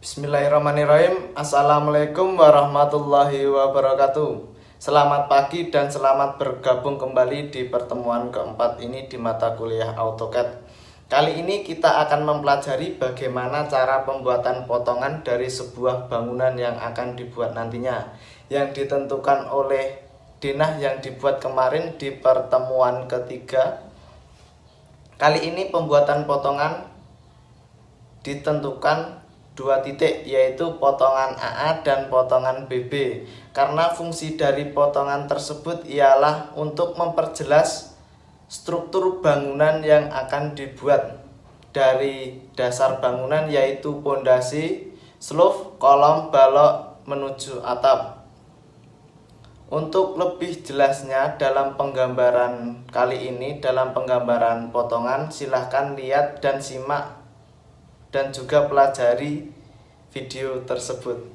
Bismillahirrahmanirrahim. Assalamualaikum warahmatullahi wabarakatuh. Selamat pagi dan selamat bergabung kembali di pertemuan keempat ini di mata kuliah AutoCAD. Kali ini kita akan mempelajari bagaimana cara pembuatan potongan dari sebuah bangunan yang akan dibuat nantinya, yang ditentukan oleh denah yang dibuat kemarin di pertemuan ketiga. Kali ini pembuatan potongan ditentukan dua titik, yaitu potongan AA dan potongan BB, karena fungsi dari potongan tersebut ialah untuk memperjelas struktur bangunan yang akan dibuat dari dasar bangunan, yaitu pondasi, sloof, kolom, balok menuju atap. Untuk lebih jelasnya dalam penggambaran kali ini, dalam penggambaran potongan, silahkan lihat dan simak dan juga pelajari video tersebut.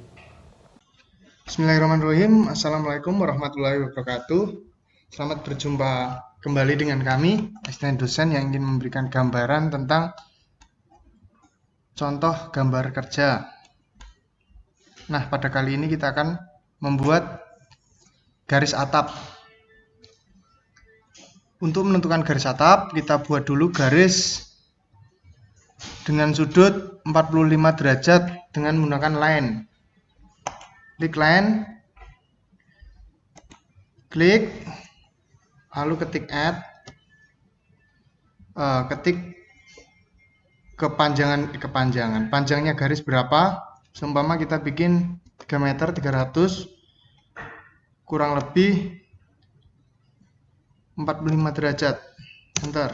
Bismillahirrahmanirrahim. Assalamualaikum warahmatullahi wabarakatuh. Selamat berjumpa kembali dengan kami, asisten dosen yang ingin memberikan gambaran tentang contoh gambar kerja. Nah, pada kali ini kita akan membuat garis atap. Untuk menentukan garis atap, kita buat dulu garis dengan sudut 45 derajat dengan menggunakan line. Klik line, klik, lalu ketik add, ketik panjangnya garis berapa. Seumpama kita bikin 3 meter 300 kurang lebih 45 derajat, enter.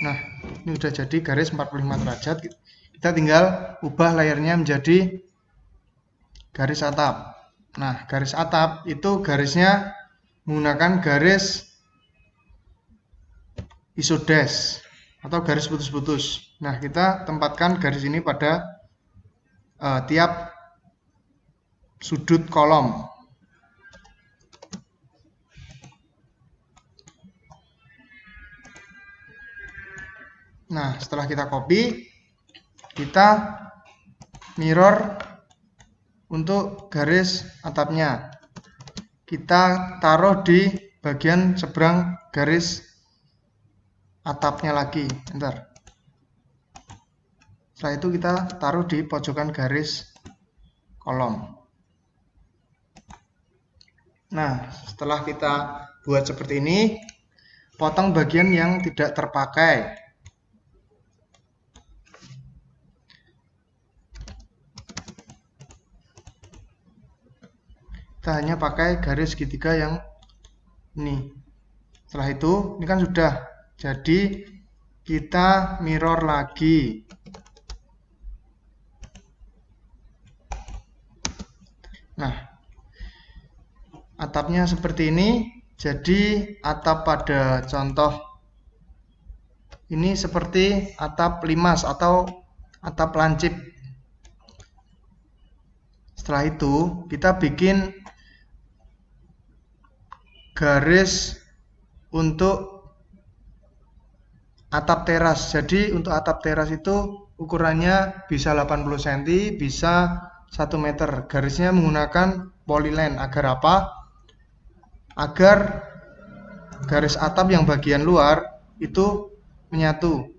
Nah, ini udah jadi garis 45 derajat. Kita tinggal ubah layarnya menjadi garis atap. Nah, garis atap itu garisnya menggunakan garis isodash atau garis putus-putus. Nah, kita tempatkan garis ini pada tiap sudut kolom. Nah, setelah kita copy, kita mirror untuk garis atapnya. Kita taruh di bagian seberang garis atapnya lagi, enter. Setelah itu kita taruh di pojokan garis kolom. Nah, setelah kita buat seperti ini, potong bagian yang tidak terpakai. Kita hanya pakai garis segitiga yang ini. Setelah itu, ini kan sudah jadi, kita mirror lagi. Nah, atapnya seperti ini. Jadi atap pada contoh ini seperti atap limas atau atap lancip. Setelah itu kita bikin garis untuk atap teras. Jadi untuk atap teras itu ukurannya bisa 80 cm, bisa 1 meter. Garisnya menggunakan polyline. Agar apa? Agar garis atap yang bagian luar itu menyatu.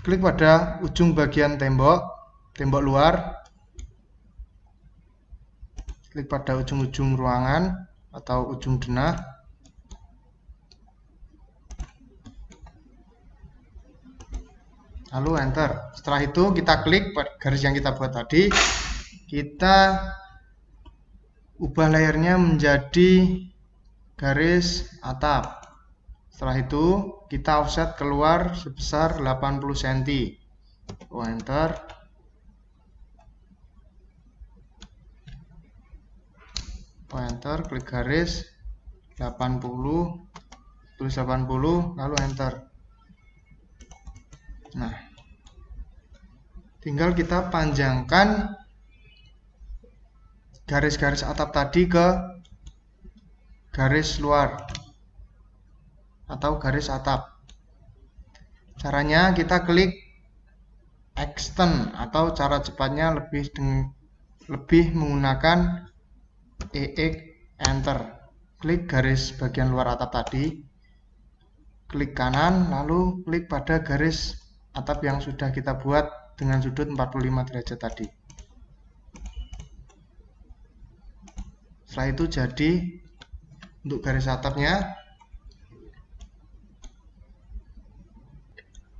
Klik pada ujung bagian tembok luar. Klik pada ujung-ujung ruangan atau ujung denah. Lalu enter. Setelah itu kita klik garis yang kita buat tadi. Kita ubah layarnya menjadi garis atap. Setelah itu kita offset keluar sebesar 80 cm. Enter. Enter, klik garis 80, tulis 80, lalu enter. Nah, tinggal kita panjangkan garis-garis atap tadi ke garis luar atau garis atap. Caranya kita klik extend atau cara cepatnya lebih menggunakan EX enter. Klik garis bagian luar atap tadi, klik kanan, lalu klik pada garis atap yang sudah kita buat dengan sudut 45 derajat tadi. Setelah itu jadi untuk garis atapnya.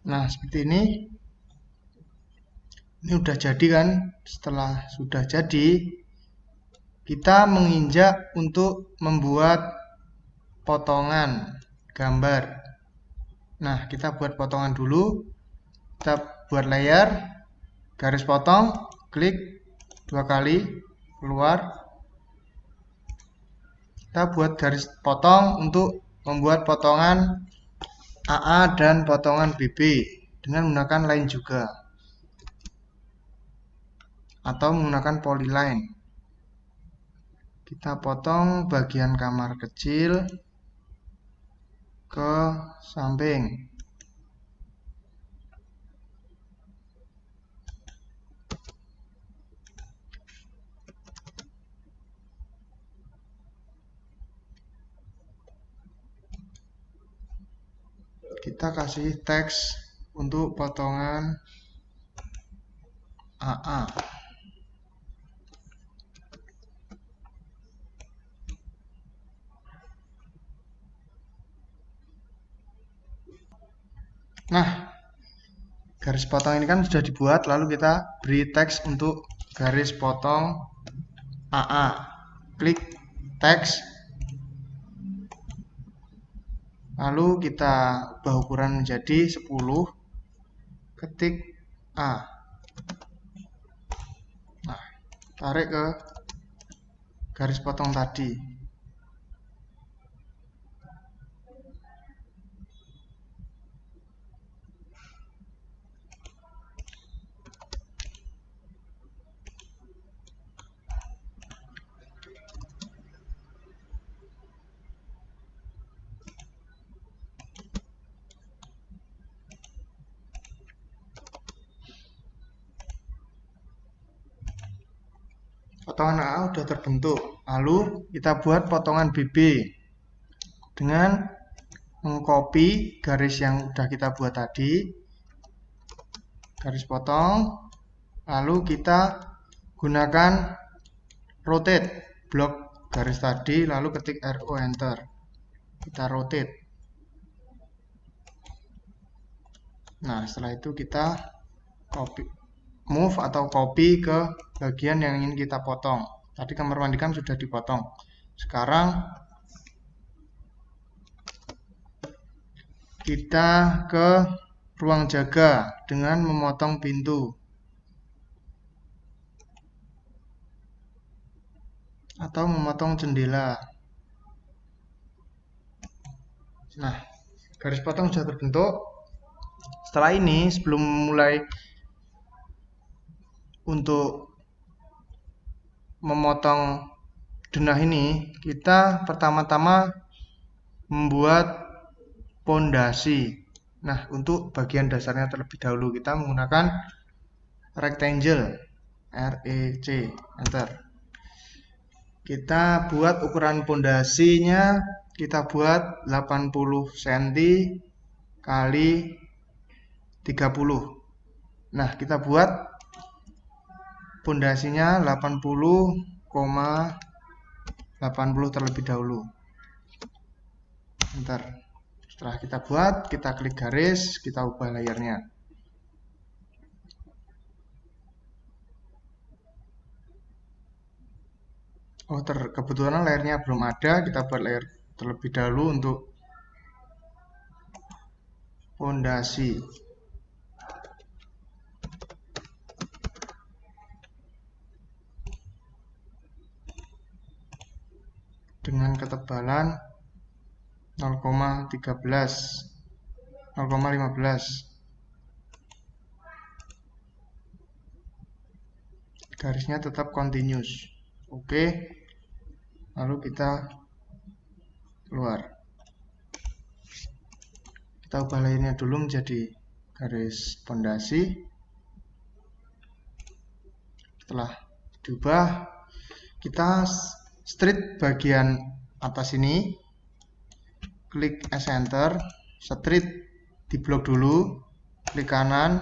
Nah, seperti ini. Ini udah jadi kan? Setelah sudah jadi, kita menginjak untuk membuat potongan gambar. Nah, kita buat potongan dulu. Kita buat layer, garis potong, klik 2 kali, keluar. Kita buat garis potong untuk membuat potongan AA dan potongan BB dengan menggunakan line juga, atau menggunakan polyline. Kita potong bagian kamar kecil ke samping. Kita kasih teks untuk potongan AA. Nah, garis potong ini kan sudah dibuat, lalu kita beri teks untuk garis potong AA. Klik teks, lalu kita ubah ukuran menjadi 10, ketik A. Nah, tarik ke garis potong tadi. Potongan AA sudah terbentuk. Lalu kita buat potongan BB dengan mengcopy garis yang sudah kita buat tadi, garis potong, lalu kita gunakan rotate blok garis tadi, lalu ketik RO enter, kita rotate. Nah, setelah itu kita move atau copy ke bagian yang ingin kita potong. Tadi kamar mandi kan sudah dipotong. Sekarang kita ke ruang jaga dengan memotong pintu atau memotong jendela. Nah, garis potong sudah terbentuk. Setelah ini, sebelum mulai untuk memotong denah ini, kita pertama-tama membuat pondasi. Nah, untuk bagian dasarnya terlebih dahulu kita menggunakan rectangle, REC, enter. Kita buat ukuran pondasinya, kita buat 80 cm kali 30. Nah, kita buat pondasinya 80,80 terlebih dahulu. Enter. Setelah kita buat, kita klik garis, kita ubah layarnya. Oh, kebetulan layarnya belum ada, kita buat layar terlebih dahulu untuk pondasi. Dengan ketebalan 0,15. Garisnya tetap continuous. Oke. Lalu kita keluar. Kita ubah layarnya dulu menjadi garis pondasi. setelah diubah, kita strip bagian atas ini, klik Enter, strip di blok dulu, klik kanan,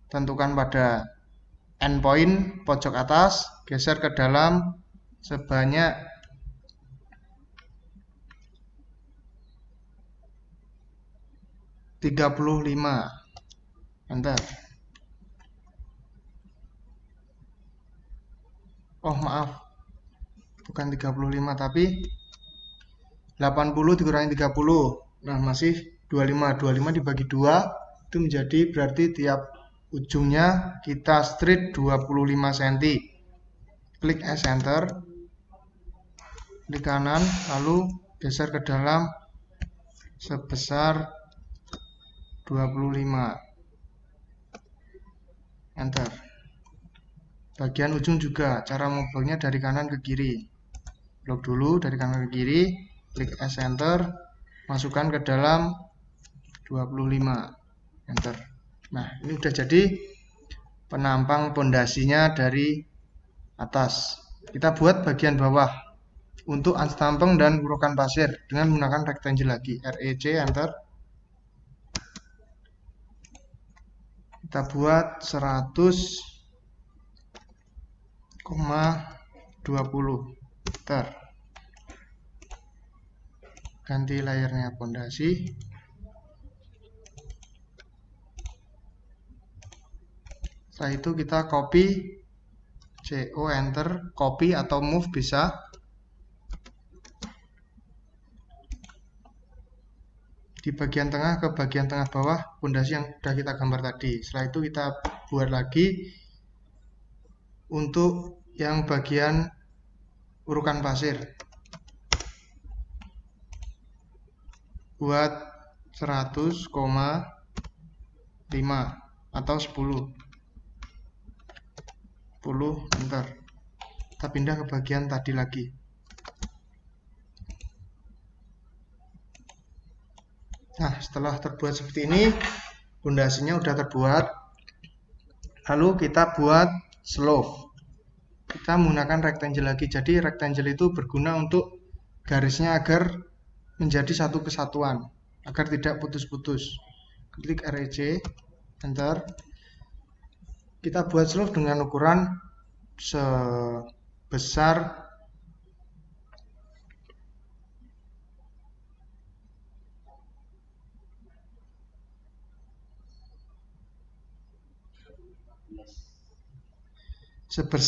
tentukan pada endpoint pojok atas, geser ke dalam sebanyak 35. Enter. Oh maaf, bukan 35 tapi 80 dikurangi 30. Nah masih 25. 25 dibagi 2 itu menjadi berarti tiap ujungnya kita strip 25 cm. Klik Enter, klik kanan, lalu geser ke dalam sebesar 25. Enter. Bagian ujung juga, cara mengubahnya dari kanan ke kiri. Blok dulu dari kanan ke kiri, klik Enter, masukkan ke dalam 25. Enter. Nah, ini udah jadi penampang pondasinya dari atas. Kita buat bagian bawah untuk unstamping dan urukan pasir dengan menggunakan rectangle lagi. REC Enter. Kita buat 100,20. Enter. Ganti layarnya pondasi. Setelah itu kita copy, CO Enter, copy atau move bisa. Di bagian tengah ke bagian tengah bawah pondasi yang sudah kita gambar tadi. Setelah itu kita buat lagi untuk yang bagian urukan pasir. Buat 100,5 atau 10. Enter. Kita pindah ke bagian tadi lagi. Nah, setelah terbuat seperti ini, pondasinya udah terbuat. Lalu kita buat slope. Kita menggunakan rectangle lagi. Jadi rectangle itu berguna untuk garisnya agar menjadi satu kesatuan, agar tidak putus-putus. Klik REC, Enter. Kita buat slope dengan ukuran sebesar 20,15.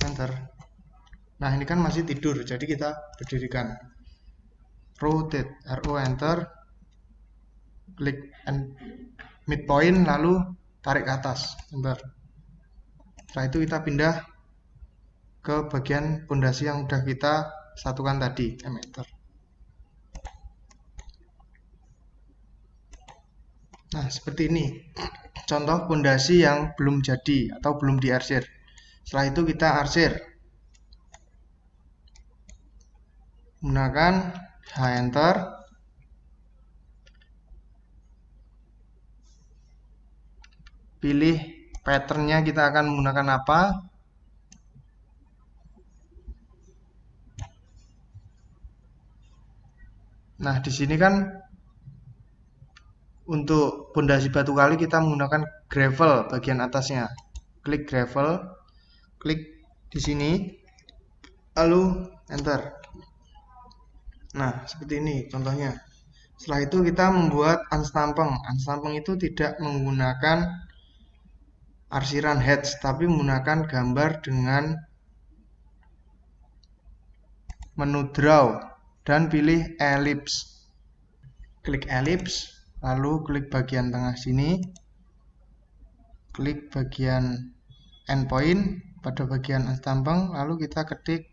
Enter. Nah, ini kan masih tidur, jadi kita berdirikan. Rotate, RO Enter. Klik midpoint, lalu tarik ke atas. Enter. Setelah itu kita pindah ke bagian pondasi yang sudah kita satukan tadi. Enter. Nah, seperti ini contoh pondasi yang belum jadi atau belum diarsir. Setelah itu kita arsir menggunakan Enter. Pilih patternnya kita akan menggunakan apa. Nah, di sini kan untuk pondasi batu kali kita menggunakan gravel bagian atasnya. Klik gravel, klik di sini, lalu Enter. Nah, seperti ini contohnya. Setelah itu kita membuat unstamping. Unstamping itu tidak menggunakan arsiran hatch, tapi menggunakan gambar dengan menu draw dan pilih ellipse. Klik ellipse, lalu klik bagian tengah sini, klik bagian endpoint pada bagian unstamping, lalu kita ketik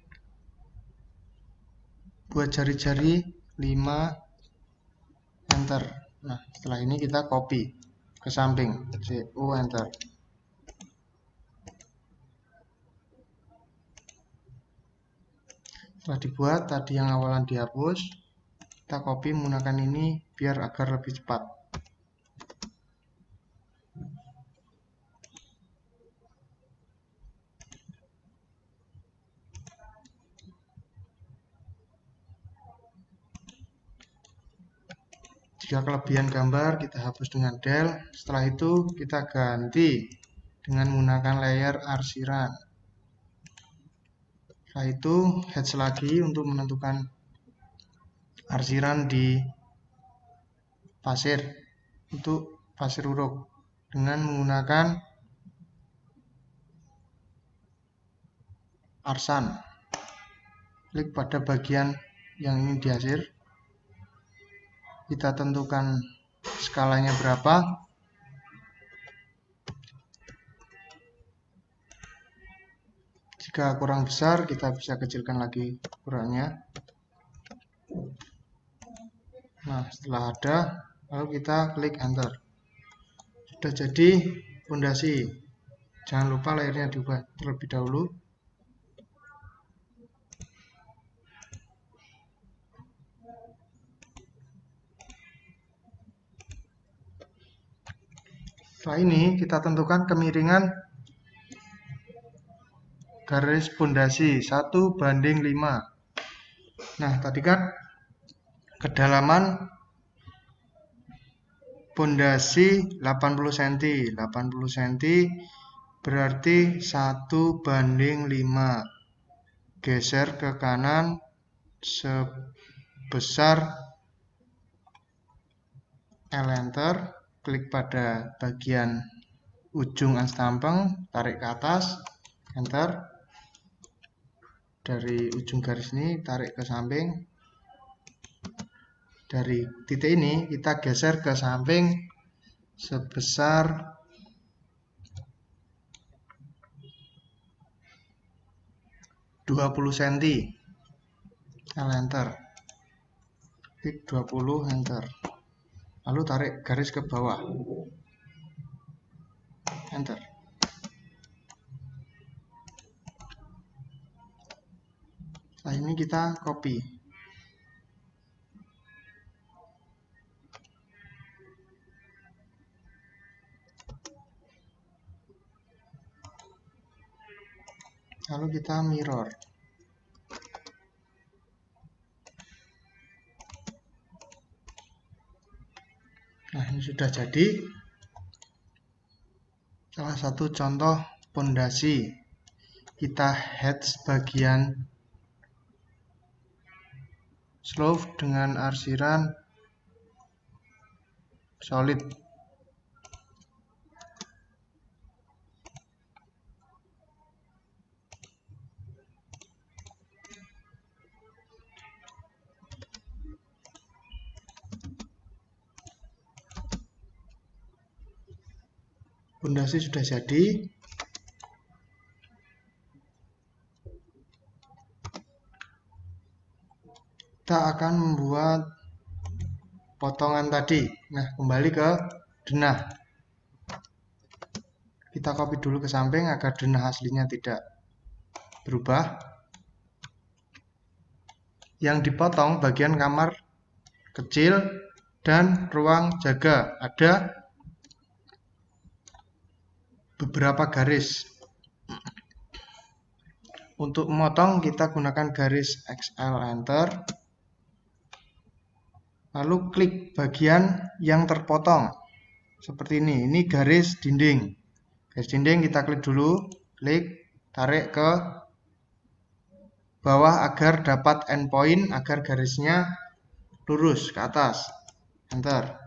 buat jari-jari 5. Enter. Nah, setelah ini kita copy ke samping, CO Enter. Setelah dibuat, tadi yang awalan dihapus, kita copy menggunakan ini biar agar lebih cepat. Jika kelebihan gambar kita hapus dengan del. Setelah itu kita ganti dengan menggunakan layer arsiran. Setelah itu hatch lagi untuk menentukan arsiran di pasir untuk pasir uruk dengan menggunakan arsan. Klik pada bagian yang ingin dihasil. Kita tentukan skalanya berapa. Jika kurang besar, kita bisa kecilkan lagi ukurannya. Nah, setelah ada, lalu kita klik enter. Sudah jadi fondasi. Jangan lupa layernya diubah terlebih dahulu. Setelah ini kita tentukan kemiringan garis fondasi 1:5. Nah, tadi kan kedalaman fondasi 80 cm. 80 cm berarti 1:5. Geser ke kanan sebesar L enter. Klik pada bagian ujung anstampeng, tarik ke atas, enter. Dari ujung garis ini tarik ke samping. Dari titik ini kita geser ke samping sebesar 20 cm. Enter. Klik 20, enter. Lalu tarik garis ke bawah. Enter. Setelah ini kita copy. Lalu kita mirror. Nah, ini sudah jadi salah satu contoh fondasi. Kita hatch bagian slope dengan arsiran solid. Fondasi sudah jadi. Kita akan membuat potongan tadi. Nah, kembali ke denah. Kita copy dulu ke samping agar denah aslinya tidak berubah. Yang dipotong bagian kamar kecil dan ruang jaga. Ada beberapa garis. Untuk memotong kita gunakan garis XL, enter. Lalu klik bagian yang terpotong. Seperti ini. Ini garis dinding. Garis dinding kita klik dulu. Klik, tarik ke bawah agar dapat endpoint, agar garisnya lurus ke atas. Enter.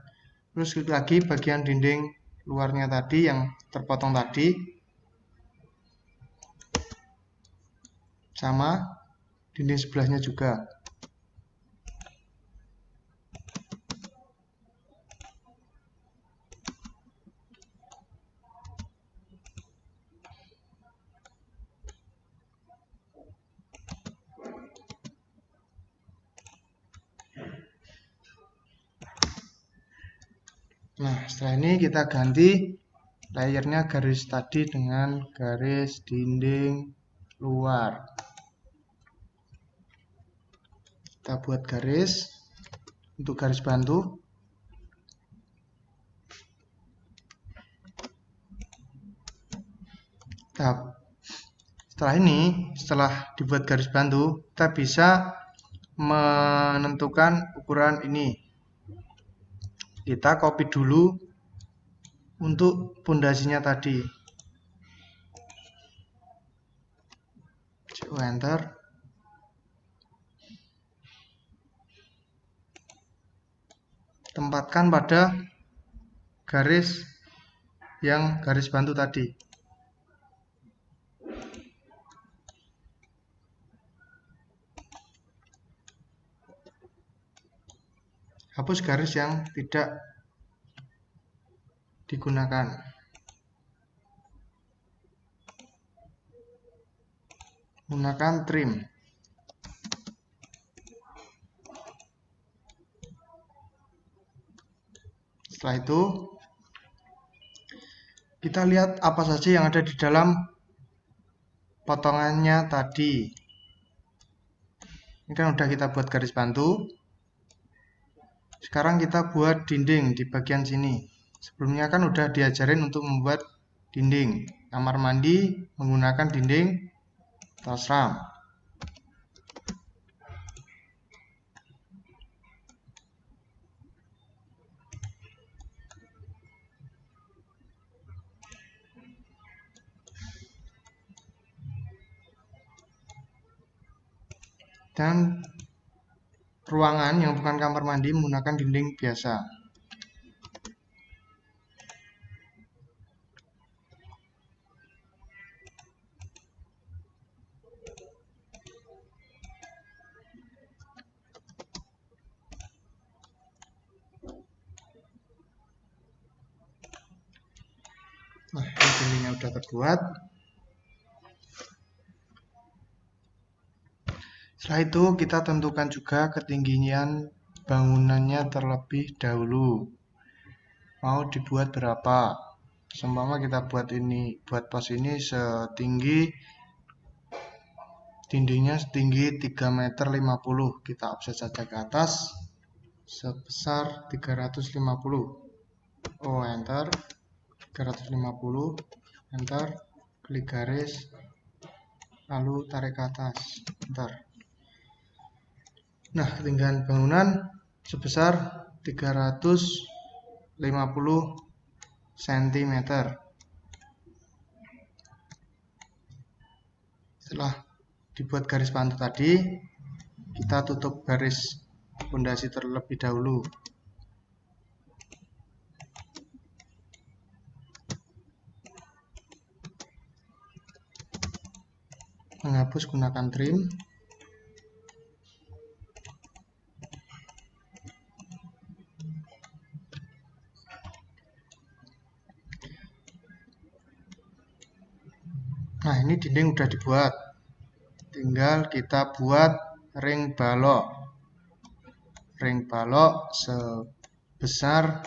Terus klik lagi bagian dinding luarnya tadi yang terpotong tadi. Sama dinding sebelahnya juga. Nah, setelah ini kita ganti layernya garis tadi dengan garis dinding luar. Kita buat garis untuk garis bantu. Setelah ini, setelah dibuat garis bantu, kita bisa menentukan ukuran ini. kita copy dulu untuk pondasinya tadi. CO enter. Tempatkan pada garis yang garis bantu tadi. Hapus garis yang tidak digunakan. Gunakan trim. Setelah itu kita lihat apa saja yang ada di dalam potongannya tadi. Ini kan udah kita buat garis bantu. Sekarang kita buat dinding di bagian sini. Sebelumnya kan udah diajarin untuk membuat dinding kamar mandi menggunakan dinding Telsram. Dan ruangan yang bukan kamar mandi menggunakan dinding biasa. Nah, ini dindingnya udah terbuat. Setelah itu kita tentukan juga ketinggian bangunannya terlebih dahulu. Mau dibuat berapa? Seumpama kita buat pos ini setinggi dindingnya setinggi 3,50 meter. Kita offset saja ke atas sebesar 350. Oh, enter. 350, enter, klik garis, lalu tarik ke atas, enter. Nah, ketinggian bangunan sebesar 350 cm. Setelah dibuat garis bantu tadi, kita tutup garis pondasi terlebih dahulu. Menghapus gunakan trim. Nah, ini dinding udah dibuat. Tinggal kita buat ring balok. Ring balok sebesar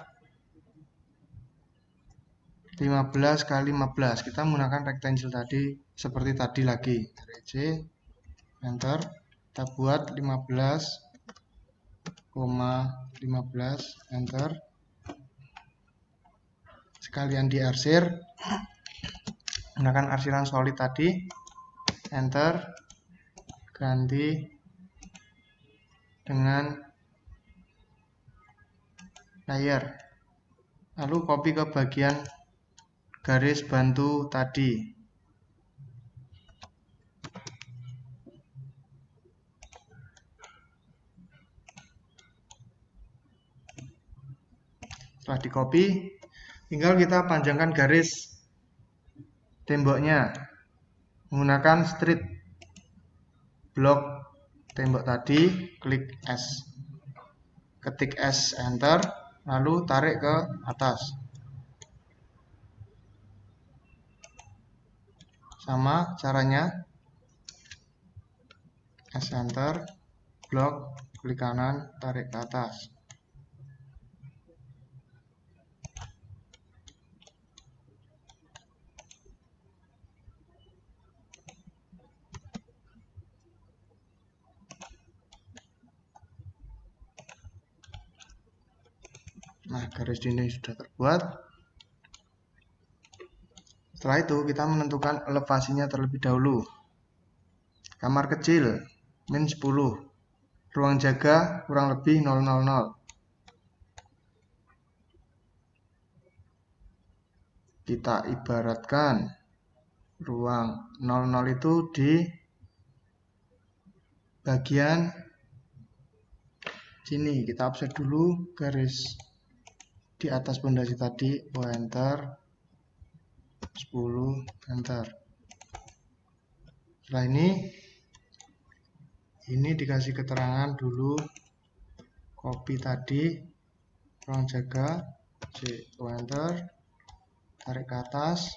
15 kali 15. Kita menggunakan rectangle tadi seperti tadi lagi. C, enter. Kita buat 15,15, enter. Sekalian diarsir. Gunakan arsiran solid tadi, enter. Ganti dengan layer. Lalu copy ke bagian garis bantu tadi. Setelah di copy, tinggal kita panjangkan garis temboknya menggunakan straight block tembok tadi. Klik S, ketik S, enter, lalu tarik ke atas. Sama caranya, S, enter, blok, klik kanan, tarik ke atas. Nah, garis dinding sudah terbuat. Setelah itu kita menentukan elevasinya terlebih dahulu. Kamar kecil min 10, ruang jaga kurang lebih 0,00. kita ibaratkan ruang 00 itu di bagian sini. Kita offset dulu garis di atas pondasi tadi. Enter 10, enter. Setelah ini dikasih keterangan dulu, copy tadi ruang jaga, enter, tarik ke atas.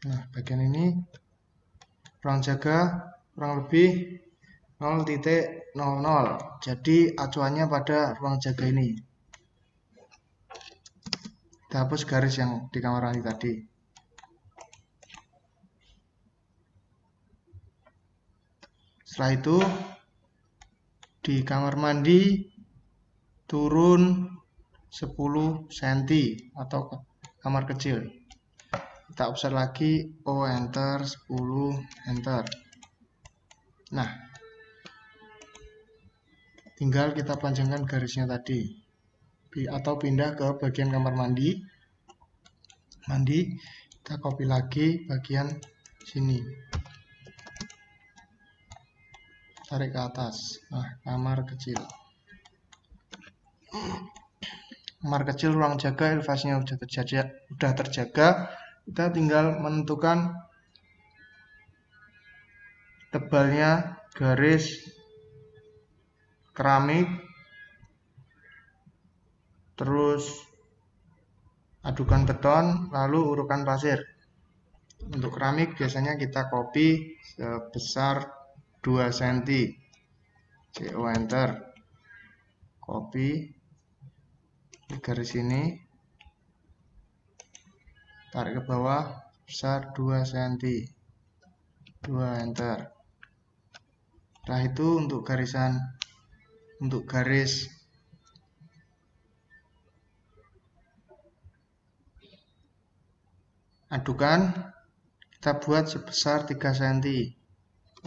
Nah, bagian ini ruang jaga kurang lebih 0.00. Jadi acuannya pada ruang jaga ini. Kita hapus garis yang di kamar mandi tadi. Setelah itu di kamar mandi turun 10 cm atau kamar kecil. Kita offset lagi, enter 10, enter. Nah, tinggal kita panjangkan garisnya tadi atau pindah ke bagian kamar mandi. Kita copy lagi bagian sini, tarik ke atas. Nah, kamar kecil ruang jaga, elevasinya udah terjaga. Kita tinggal menentukan tebalnya garis keramik, terus adukan beton, lalu urukan pasir. Untuk keramik biasanya kita copy sebesar 2 cm. Enter. Copy di garis ini, tarik ke bawah besar 2 cm. 2, enter. Setelah itu untuk garis adukan kita buat sebesar 3 cm.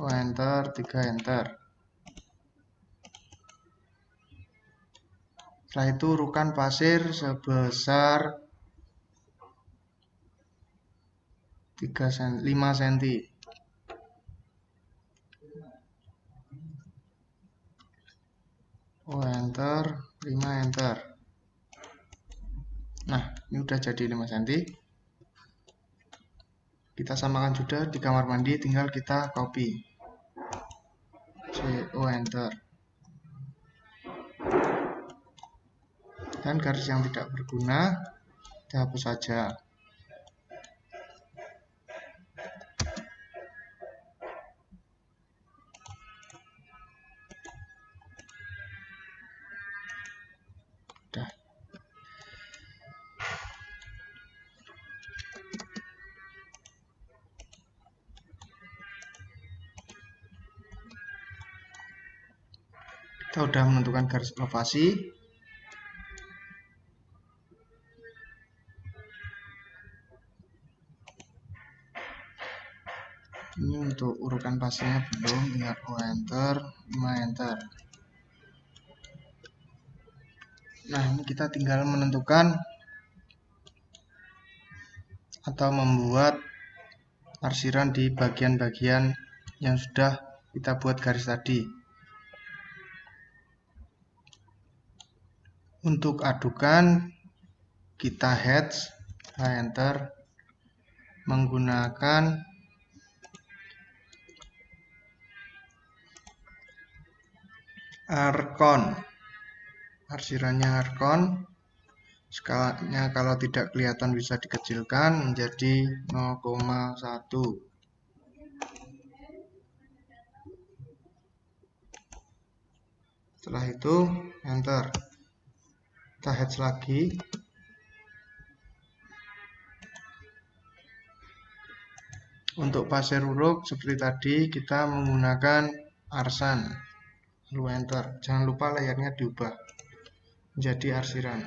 Enter, 3, enter. Setelah itu urukan pasir sebesar 5 cm. Enter, 5, enter. Nah, ini udah jadi 5 cm. Kita samakan juga di kamar mandi, tinggal kita copy. Enter. Dan garis yang tidak berguna kita hapus saja. Udah. Kita sudah menentukan garis elevasi. Ini untuk urukan pasirnya belum, tinggal enter, 5, enter. Nah, ini kita tinggal menentukan atau membuat arsiran di bagian-bagian yang sudah kita buat garis tadi. Untuk adukan kita hatch, enter, menggunakan Arkon. Arsirannya Arkon. Skalanya kalau tidak kelihatan bisa dikecilkan menjadi 0,1. Setelah itu enter. Kita hatch lagi. Untuk pasir uruk seperti tadi kita menggunakan arsan. Lalu enter. Jangan lupa layarnya diubah menjadi arsiran.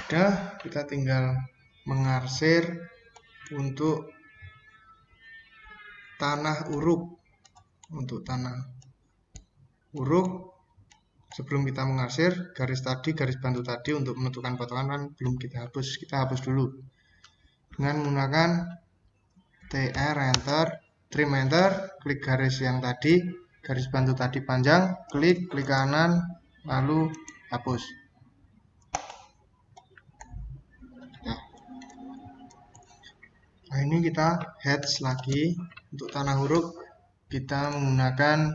Udah, kita tinggal mengarsir untuk tanah uruk. Untuk tanah uruk, sebelum kita mengarsir, garis bantu tadi untuk menentukan potongan kan belum kita hapus. Kita hapus dulu dengan menggunakan TR enter, trim enter, klik garis yang tadi, garis bantu tadi panjang, klik kanan, lalu hapus. Nah, ini kita heads lagi. Untuk tanah huruf kita menggunakan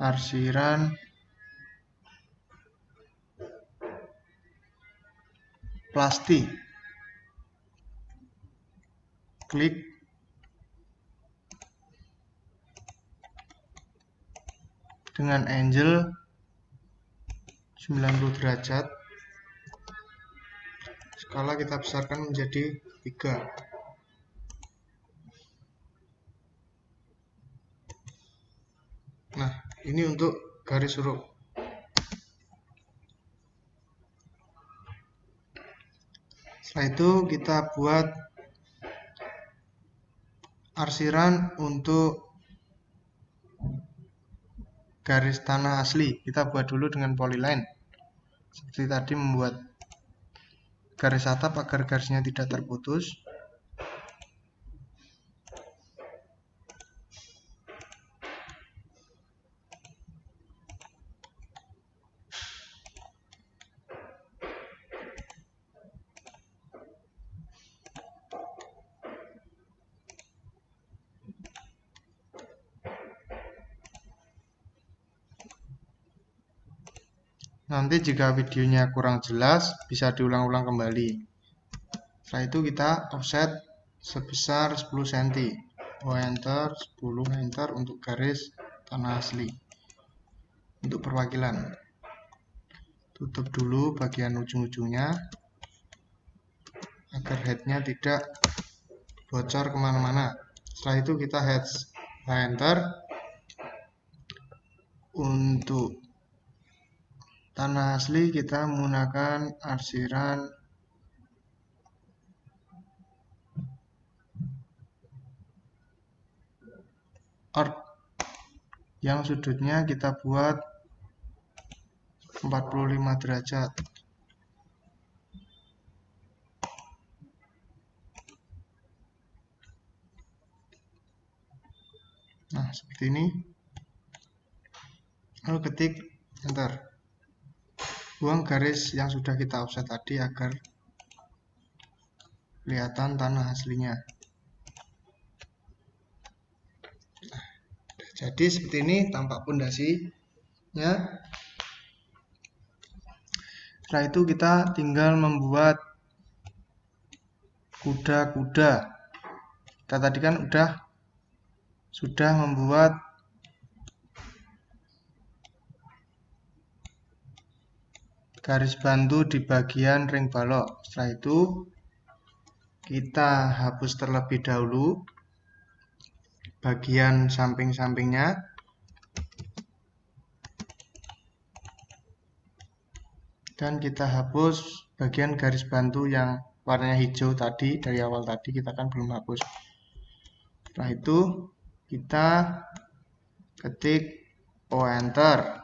arsiran plastik. Klik dengan angle 90 derajat. Skala kita besarkan menjadi 3. Nah, ini untuk garis huruf. Setelah itu kita buat arsiran untuk garis tanah asli. Kita buat dulu dengan polyline. Seperti tadi membuat garis atap agar garisnya tidak terputus. Nanti jika videonya kurang jelas bisa diulang-ulang kembali. Setelah itu kita offset sebesar 10 cm. Enter, 10 enter untuk garis tanah asli. Untuk perwakilan. Tutup dulu bagian ujung-ujungnya agar headnya tidak bocor kemana-mana. Setelah itu kita heads, enter. Untuk tanah asli kita menggunakan arsiran arc yang sudutnya kita buat 45 derajat. Nah, seperti ini. Lalu ketik enter. Buang garis yang sudah kita offset tadi agar kelihatan tanah aslinya. Nah, jadi seperti ini tampak pondasinya. Setelah itu kita tinggal membuat kuda-kuda. Kita tadi kan sudah membuat garis bantu di bagian ring balok. Setelah itu kita hapus terlebih dahulu bagian samping-sampingnya. Dan kita hapus bagian garis bantu yang warnanya hijau tadi, dari awal tadi kita kan belum hapus. Setelah itu kita ketik enter.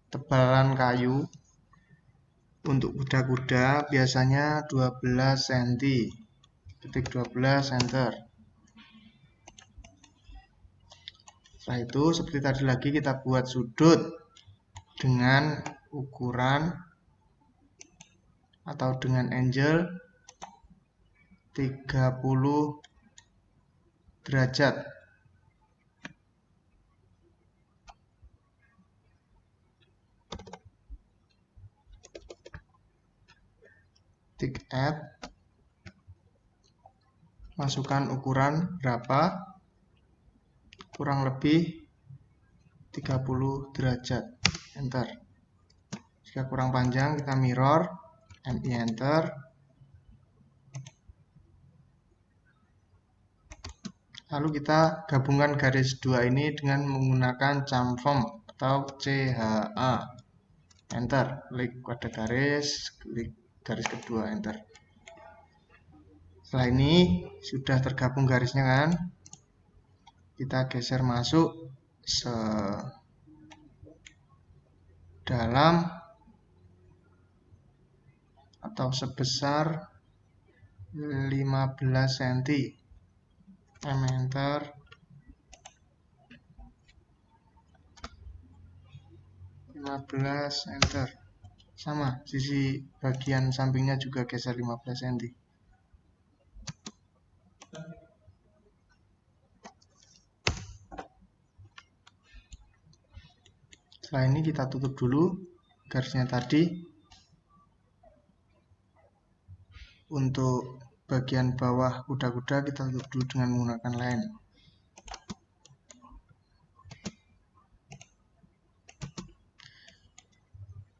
Tebalan kayu untuk kuda-kuda biasanya 12 cm. Ketik 12 enter. Setelah itu seperti tadi lagi kita buat sudut dengan ukuran atau dengan angle 30 derajat. Tik add, masukkan ukuran berapa, kurang lebih 30 derajat, enter. Jika kurang panjang kita mirror, enter. Lalu kita gabungkan garis dua ini dengan menggunakan chamfer atau CHA. Enter. Klik pada garis, klik garis kedua, enter. Setelah ini sudah tergabung garisnya kan, kita geser masuk sedalam atau sebesar 15 cm. Enter. 15, enter. Sama, sisi bagian sampingnya juga geser 15 cm. Setelah ini kita tutup dulu garisnya tadi. Untuk bagian bawah kuda-kuda kita tutup dulu dengan menggunakan line.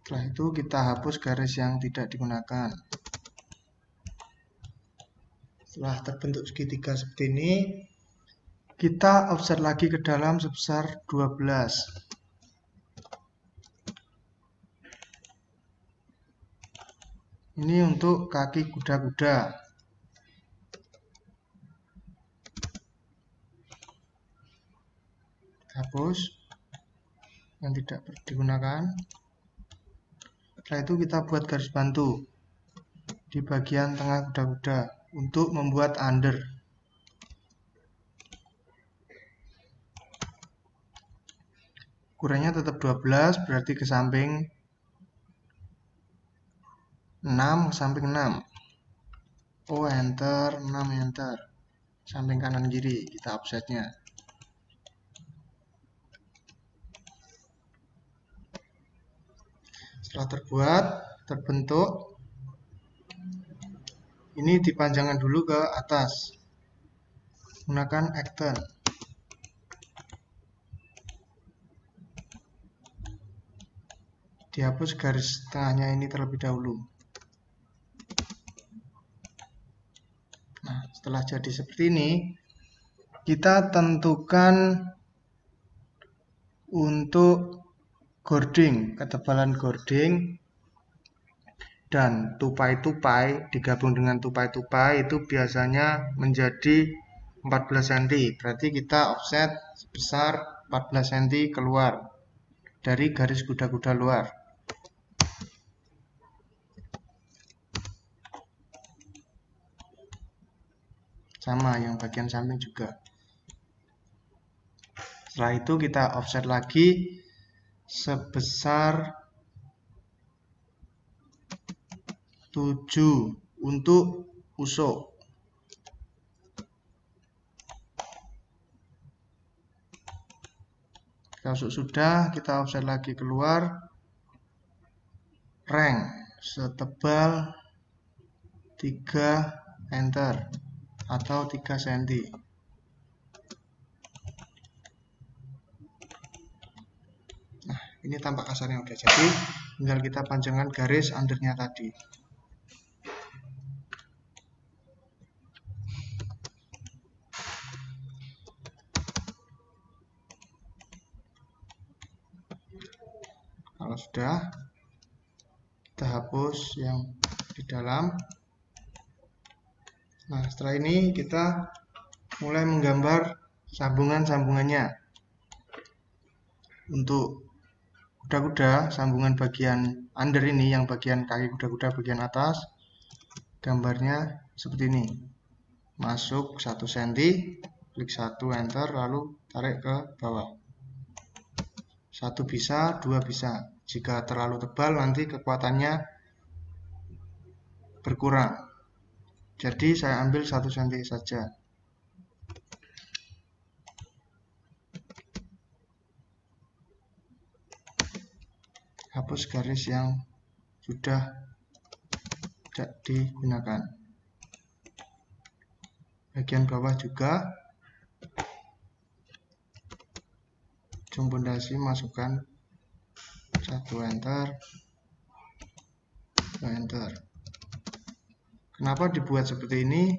Setelah itu kita hapus garis yang tidak digunakan. Setelah terbentuk segitiga seperti ini, kita offset lagi ke dalam sebesar 12. Ini untuk kaki kuda-kuda. Hapus yang tidak digunakan. Setelah itu kita buat garis bantu di bagian tengah kuda-kuda untuk membuat under. Ukurannya tetap 12, berarti ke samping 6, ke samping 6. Oh, enter, 6, enter. Samping kanan kiri kita offsetnya. Setelah terbentuk, ini dipanjangkan dulu ke atas. Gunakan Acton. Dihapus garis tengahnya ini terlebih dahulu. Nah, setelah jadi seperti ini, kita tentukan untuk gording, ketebalan gording dan tupai-tupai digabung dengan tupai-tupai itu biasanya menjadi 14 cm. Berarti kita offset sebesar 14 cm keluar dari garis kuda-kuda luar. Sama yang bagian samping juga. Setelah itu kita offset lagi sebesar 7 untuk usuk. Jika usuk sudah, kita offset lagi keluar rank setebal 3, enter, atau 3 cm. Nah, ini tampak kasarnya udah jadi, tinggal kita panjangkan garis undernya tadi. Kalau sudah, kita hapus yang di dalam. Nah, setelah ini kita mulai menggambar sambungan-sambungannya. Untuk kuda-kuda, sambungan bagian under ini, yang bagian kaki kuda-kuda bagian atas, gambarnya seperti ini. Masuk 1 cm, klik 1, enter, lalu tarik ke bawah. 1 bisa, 2 bisa. Jika terlalu tebal, nanti kekuatannya berkurang. Jadi saya ambil 1 cm saja. Hapus garis yang sudah tidak digunakan. Bagian bawah juga, ujung pondasi masukkan 1, enter, 2, enter. Kenapa dibuat seperti ini?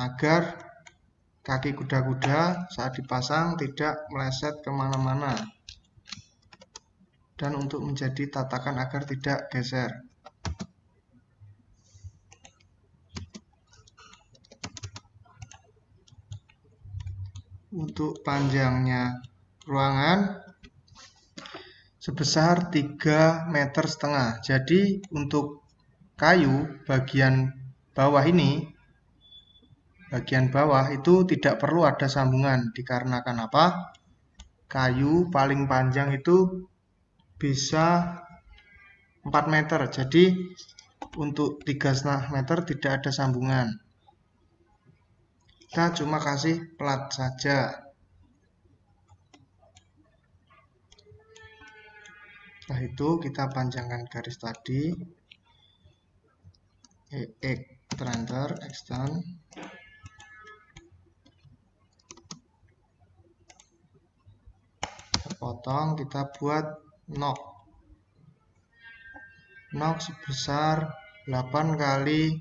Agar kaki kuda-kuda saat dipasang tidak meleset kemana-mana, dan untuk menjadi tatakan agar tidak geser. Untuk panjangnya ruangan sebesar 3,5 meter. Jadi untuk kayu bagian bawah itu tidak perlu ada sambungan, dikarenakan apa? Kayu paling panjang itu bisa 4 meter. Jadi untuk 3,5 meter tidak ada sambungan. Kita cuma kasih plat saja. Setelah itu kita panjangkan garis tadi, extend. Kita potong, kita buat nok sebesar 8 kali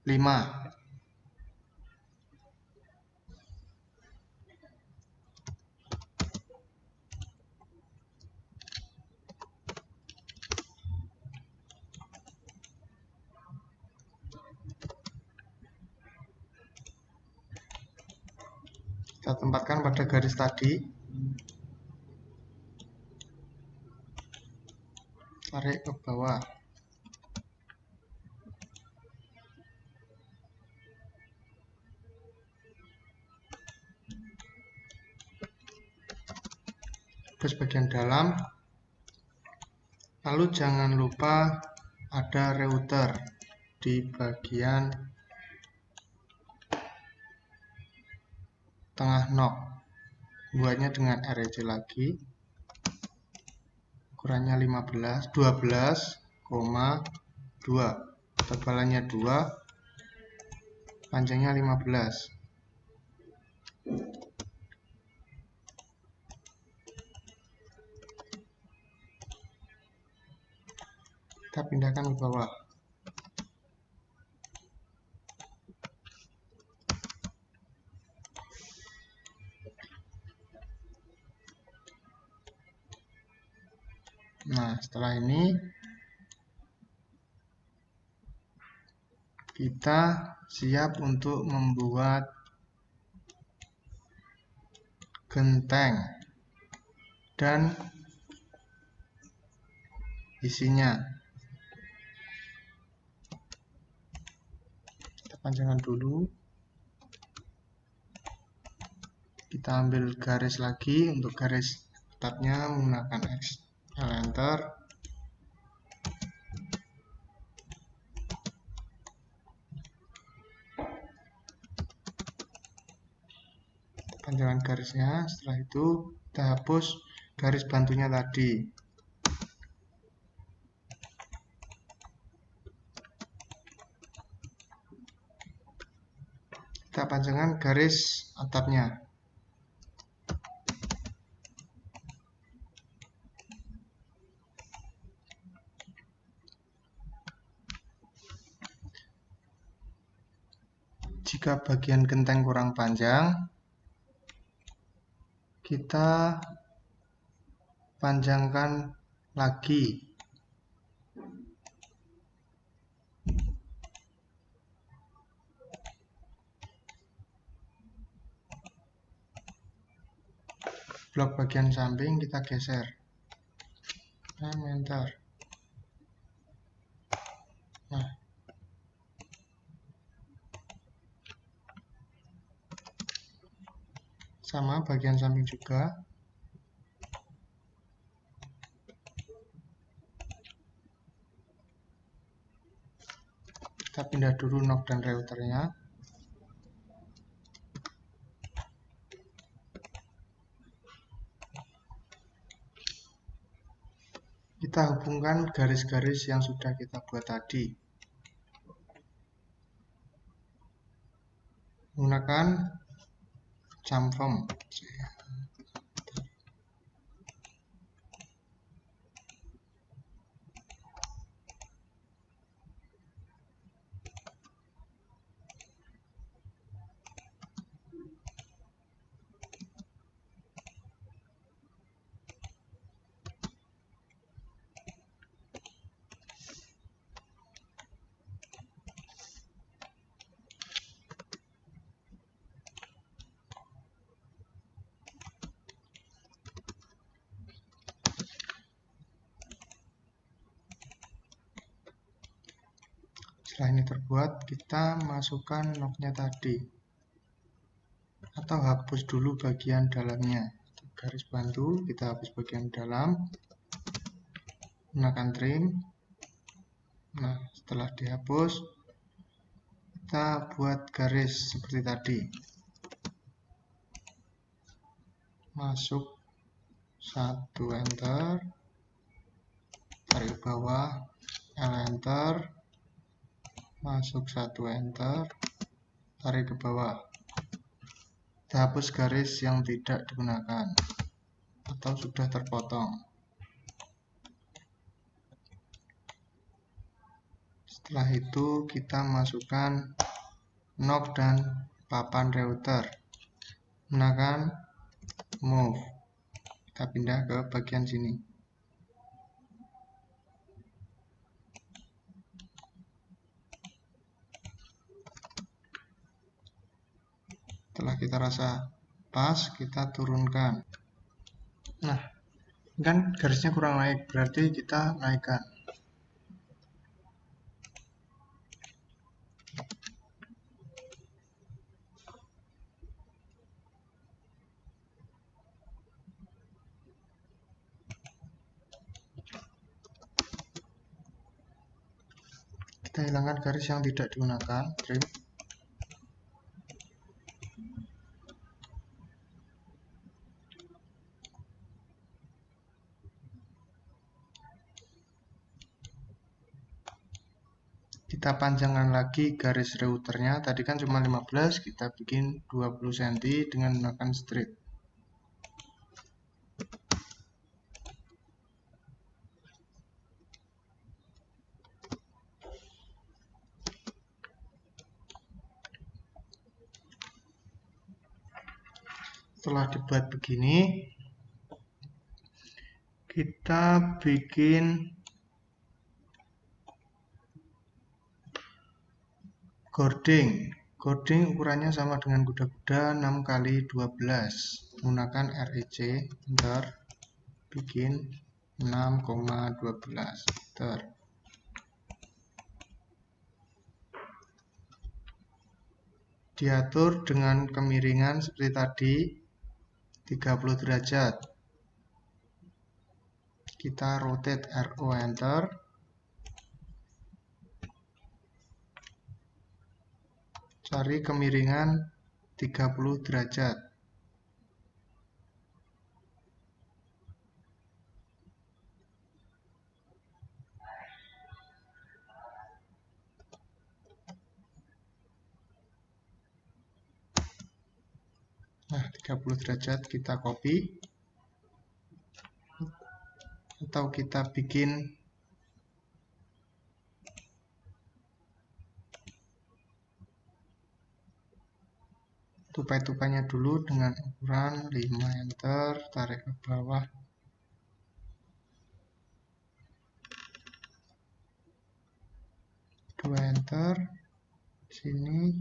5. Kita tempatkan pada garis tadi, tarik ke bawah. Terus bagian dalam, lalu jangan lupa ada reuter di bagian tengah nok. Buatnya dengan REC lagi, ukurannya 12,2, tebalannya 2, panjangnya 15. Kita pindahkan ke bawah. Nah, setelah ini kita siap untuk membuat genteng dan isinya. Kita panjangkan dulu. Kita ambil garis lagi, untuk garis tetapnya menggunakan enter. Panjangkan garisnya. Setelah itu kita hapus garis bantunya tadi. Kita panjangkan garis atapnya. Jika bagian genteng kurang panjang, kita panjangkan lagi. Blok bagian samping kita geser. Enter. Nah, sama bagian samping juga. Kita pindah dulu nok dan reuternya. Kita hubungkan garis-garis yang sudah kita buat tadi menggunakan chamfer. Setelah ini terbuat, kita masukkan noknya tadi, atau hapus dulu bagian dalamnya. Garis bantu, kita hapus bagian dalam, gunakan trim. Nah, setelah dihapus, kita buat garis seperti tadi. Masuk 1 enter, tarik ke bawah, L enter, masuk 1 enter, tarik ke bawah. Kita hapus garis yang tidak digunakan atau sudah terpotong. Setelah itu kita masukkan nok dan papan router. Gunakan move. Kita pindah ke bagian sini. Setelah kita rasa pas, kita turunkan. Nah, kan garisnya kurang naik, berarti kita naikkan. Kita hilangkan garis yang tidak digunakan, trim. Kita panjangkan lagi garis routernya. Tadi kan cuma 15, kita bikin 20 cm dengan menggunakan straight. Setelah dibuat begini, kita bikin gording. Gording ukurannya sama dengan kuda-kuda 6 kali 12. Menggunakan REC, enter, bikin 6,12 meter. Diatur dengan kemiringan seperti tadi, 30 derajat. Kita rotate RO, enter. Cari kemiringan 30 derajat. Nah, 30 derajat kita copy. Atau kita bikin tupai-tupainya dulu dengan ukuran 5 enter, tarik ke bawah. Dua enter, sini.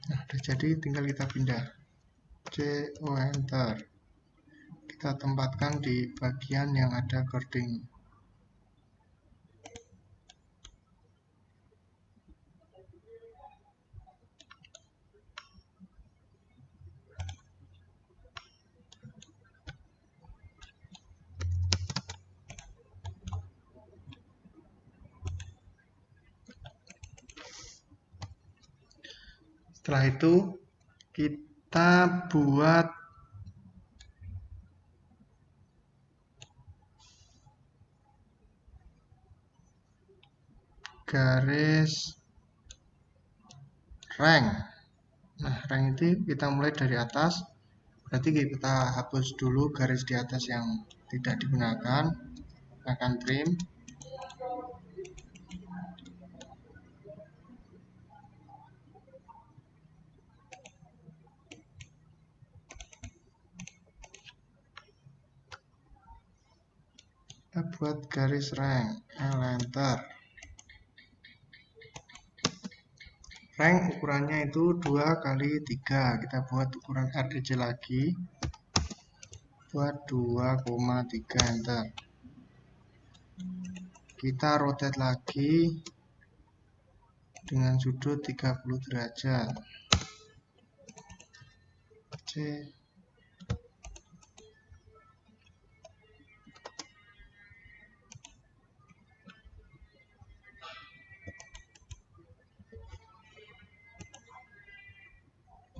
Nah, udah jadi, tinggal kita pindah. CO, enter. Kita tempatkan di bagian yang ada gording. Setelah itu kita buat garis rank. Nah, rank itu kita mulai dari atas. Berarti kita hapus dulu garis di atas yang tidak digunakan. Akan trim. Kita buat garis rank, L enter. Rank ukurannya itu 2 kali 3. Kita buat ukuran RDC lagi. Buat 2,3 enter. Kita rotate lagi dengan sudut 30 derajat. C.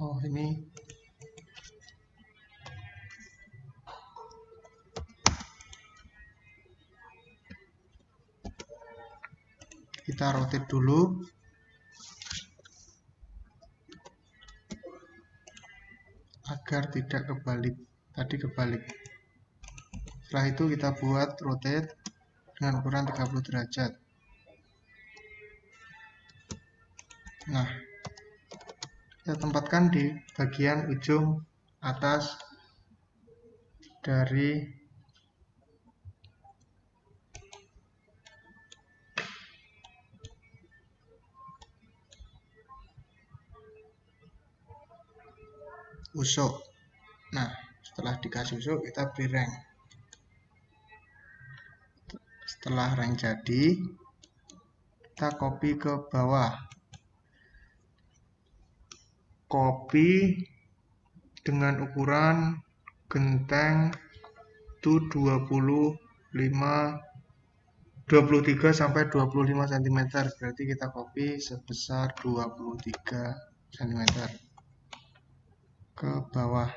Oh, ini kita rotate dulu agar tidak kebalik. Tadi kebalik. Setelah itu kita buat rotate dengan ukuran 30 derajat. Nah, kita tempatkan di bagian ujung atas dari usuk. Nah, setelah dikasih usuk kita beri rank. Setelah rank jadi, kita copy ke bawah. Copy dengan ukuran genteng itu 23 sampai 25 cm. Berarti kita copy sebesar 23 cm ke bawah.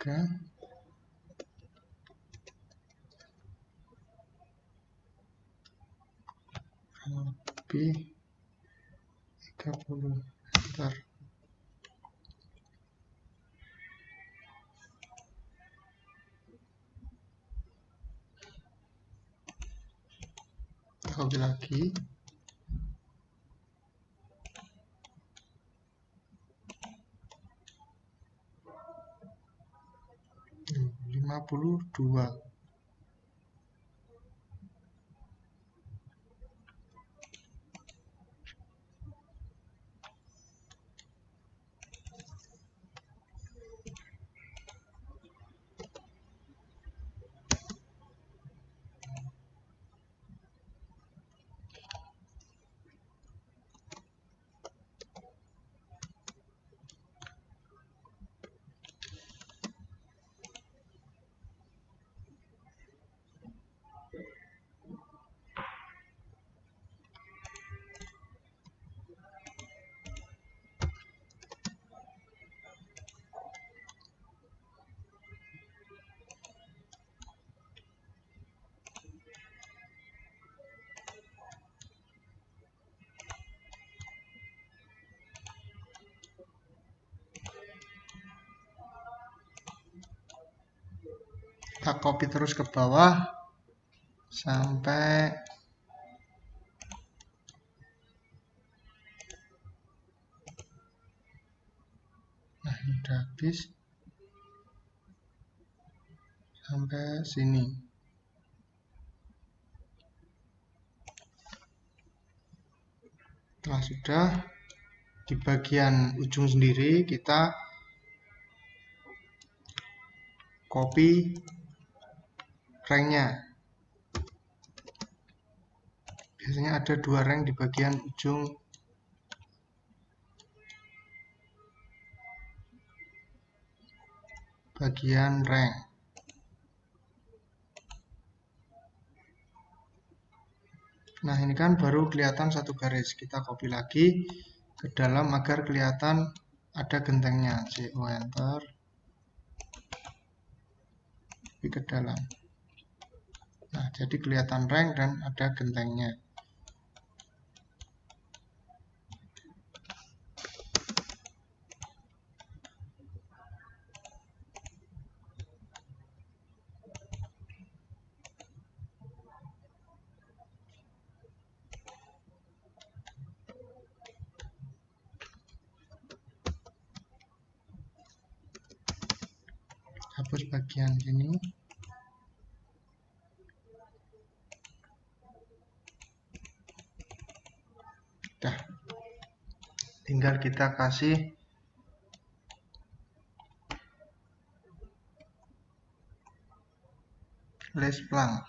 Tiga. Lebih 30 meter. Copy lagi. Lima puluh dua. Kita copy terus ke bawah sampai ini udah habis sampai sini. Setelah sudah, di bagian ujung sendiri kita copy ranknya. Biasanya ada 2 rank di bagian ujung bagian rank. Nah, ini kan baru kelihatan satu garis. Kita copy lagi ke dalam agar kelihatan ada gentengnya. CO enter. Copy ke dalam. Nah, jadi kelihatan rank dan ada gentengnya. hapus bagian sini. Udah, tinggal kita kasih lesplang.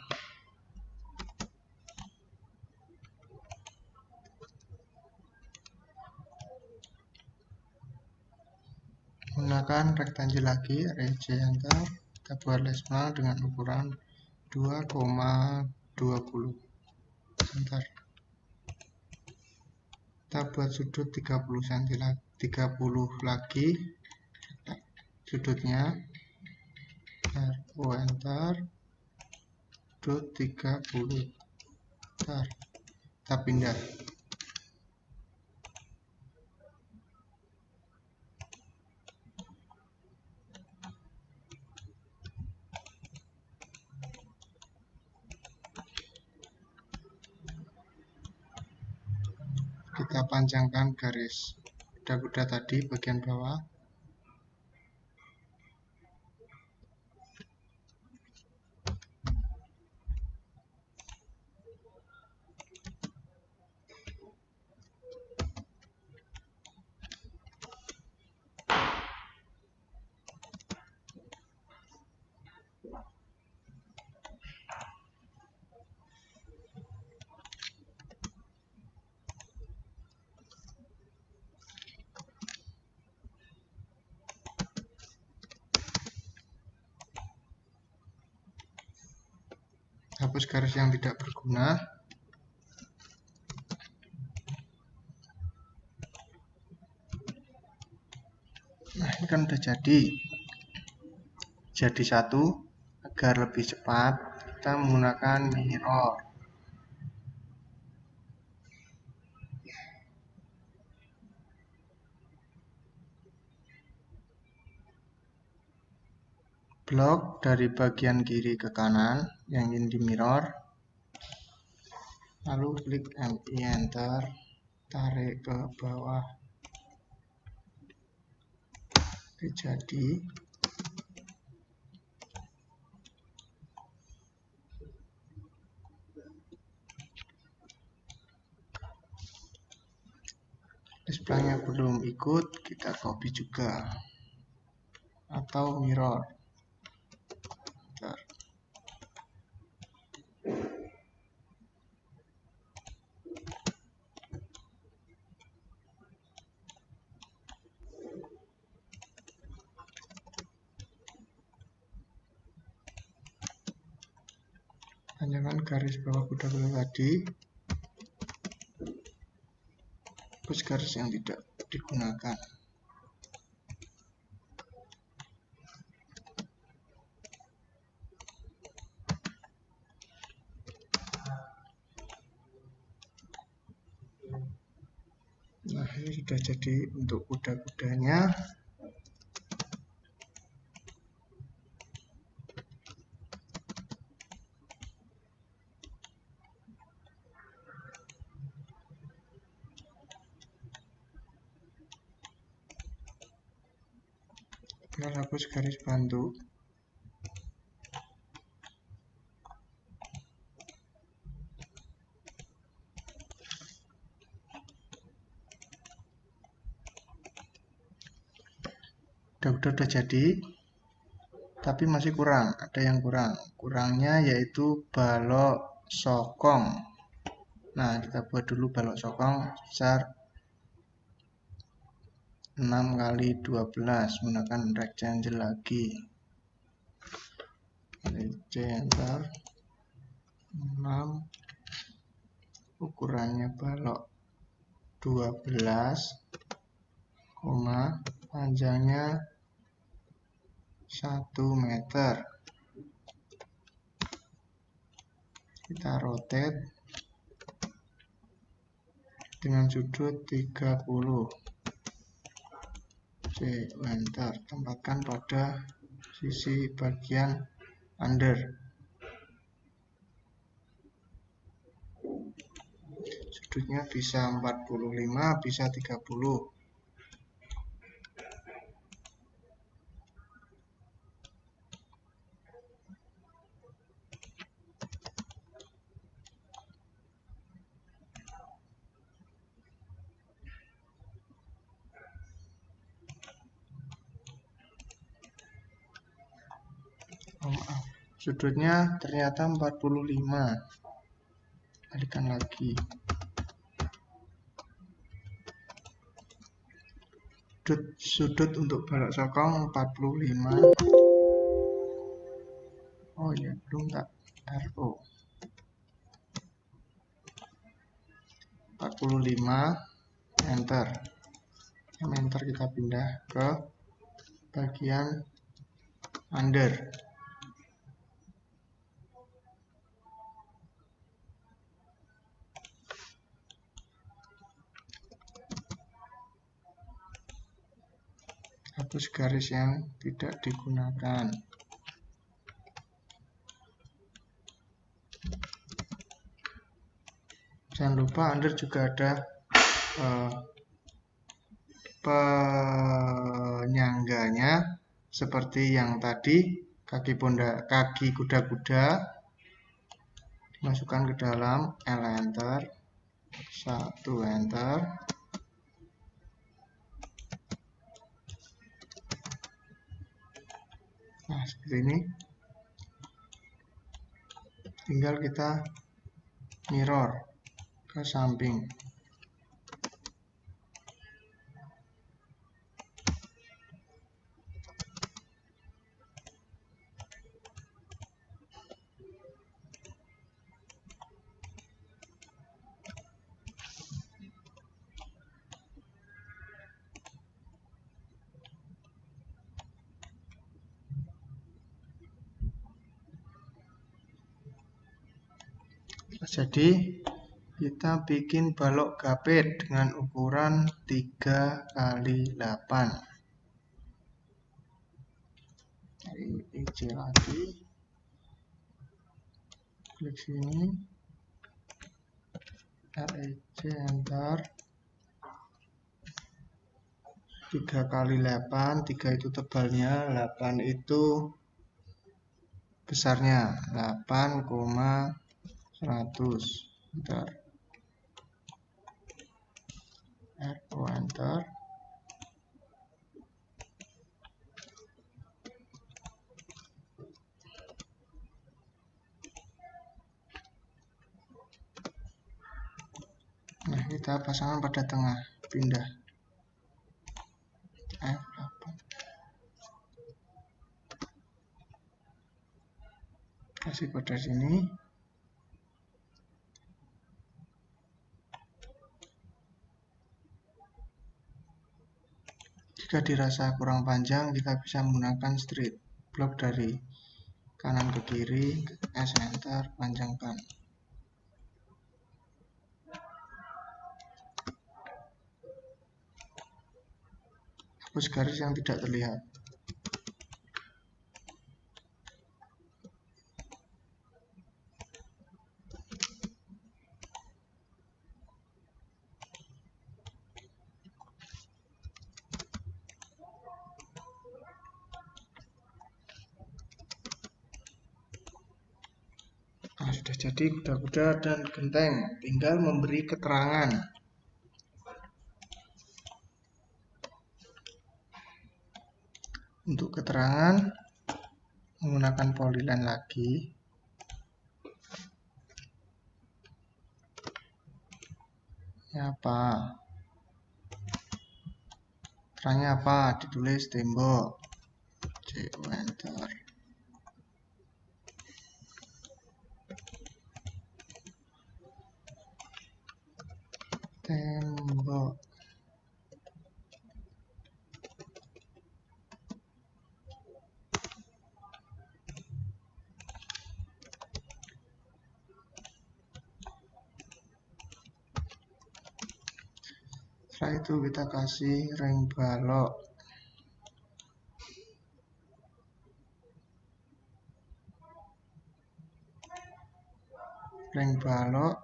Gunakan rectangle lagi, RJ enter. Kita buat lesplang dengan ukuran 2,20. Enter. Kita buat sudut 30 cm lagi, 30 lagi sudutnya. RO enter. Sudut 30. Enter. Kita pindah. Kita panjangkan garis kuda-kuda tadi bagian bawah. Hapus garis yang tidak berguna. Nah, ini kan udah jadi satu. Agar lebih cepat kita menggunakan mirror. Blok dari bagian kiri ke kanan yang ingin di mirror, lalu klik MI enter, tarik ke bawah. Oke, jadi display-nya belum ikut, kita copy juga atau mirror. Bentar. Panjangkan garis bawah kuda-kuda tadi. Hapus garis yang tidak digunakan. Nah, ini sudah jadi untuk kuda-kudanya. Tinggal hapus garis bantu. Udah jadi, tapi masih kurang, ada yang kurangnya yaitu balok sokong. Nah, kita buat dulu balok sokong sebesar 6x12 menggunakan rectangle lagi. Enter 6, ukurannya balok 12, panjangnya 1 meter. Kita rotate dengan sudut 30. Enter, tempatkan pada sisi bagian under. Sudutnya bisa 45, bisa 30. Sudutnya ternyata 45. Balikan lagi. Sudut untuk balok sokong 45. Oh ya, belum tak RO. 45, enter. Enter kita pindah ke bagian under. Hapus garis yang tidak digunakan. Jangan lupa under juga ada penyangganya seperti yang tadi, kaki kuda-kuda masukkan ke dalam, L enter, 1 enter. Nah, seperti ini. Tinggal kita mirror ke samping. Jadi kita bikin balok gapit dengan ukuran 3x8. Dari EC lagi, klik sini, REC enter, 3x8, 3 itu tebalnya, 8 itu besarnya, 8,100. Enter, RO enter. Nah, kita pasangkan pada tengah, pindah F8, kasih pada sini. Jika dirasa kurang panjang, kita bisa menggunakan straight block dari kanan ke kiri, S enter, panjangkan. Hapus garis yang tidak terlihat. Nah, sudah jadi kuda-kuda dan genteng, tinggal memberi keterangan. Untuk keterangan menggunakan polyline lagi. Ya, apa? Keterangannya apa? Ditulis tembok. CO enter. Tembok. Setelah itu kita kasih ring balok. Ring balok,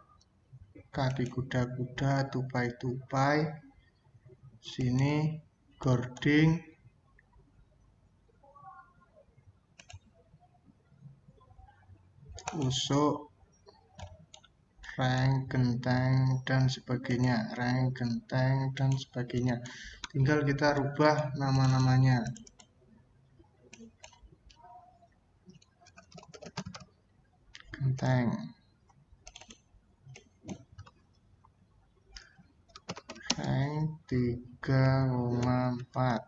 kaki kuda-kuda, tupai-tupai, sini gording, usuk, rank, genteng, dan sebagainya. Rank, genteng, dan sebagainya. Tinggal kita rubah nama-namanya. genteng. Rank 3,4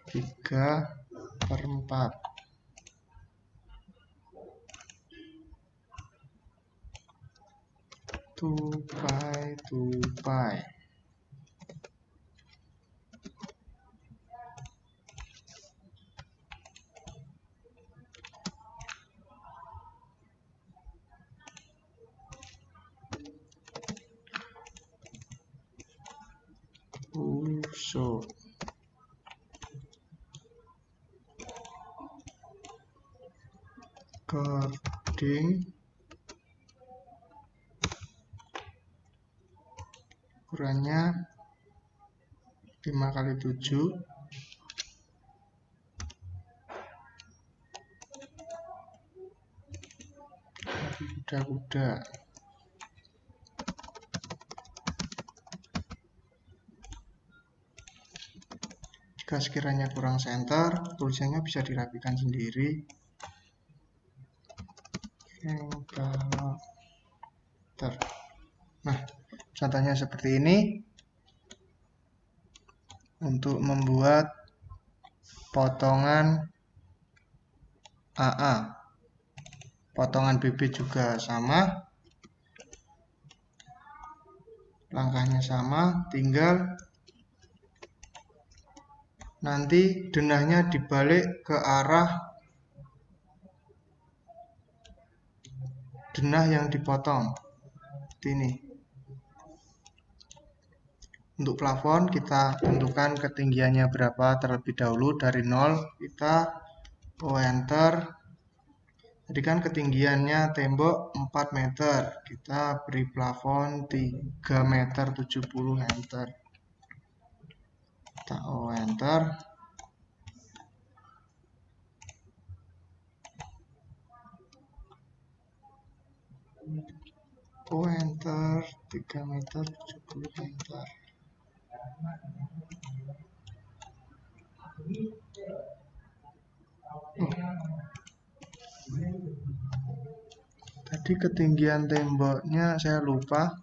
3/4 tupai uso cording ukurannya 5x7 kuda-kuda. Jika sekiranya kurang center, tulisannya bisa dirapikan sendiri. Nah, contohnya seperti ini. Untuk membuat potongan AA, potongan BB juga sama, langkahnya sama, tinggal nanti denahnya dibalik ke arah denah yang dipotong seperti ini. Untuk plafon kita tentukan ketinggiannya berapa terlebih dahulu. Dari 0 kita enter. Jadi kan ketinggiannya tembok 4 meter, kita beri plafon 3,70 meter, enter. Kita enter. Enter 3,70 meter, enter. Tadi ketinggian temboknya saya lupa.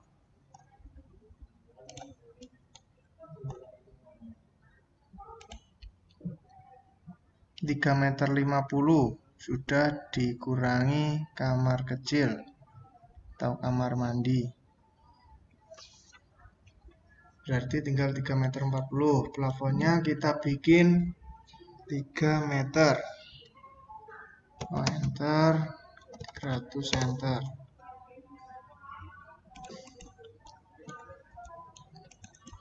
Meter 50 sudah dikurangi kamar kecil atau kamar mandi. Berarti tinggal 3,40 meter. Plafonnya kita bikin 3 meter. Enter. 300 enter.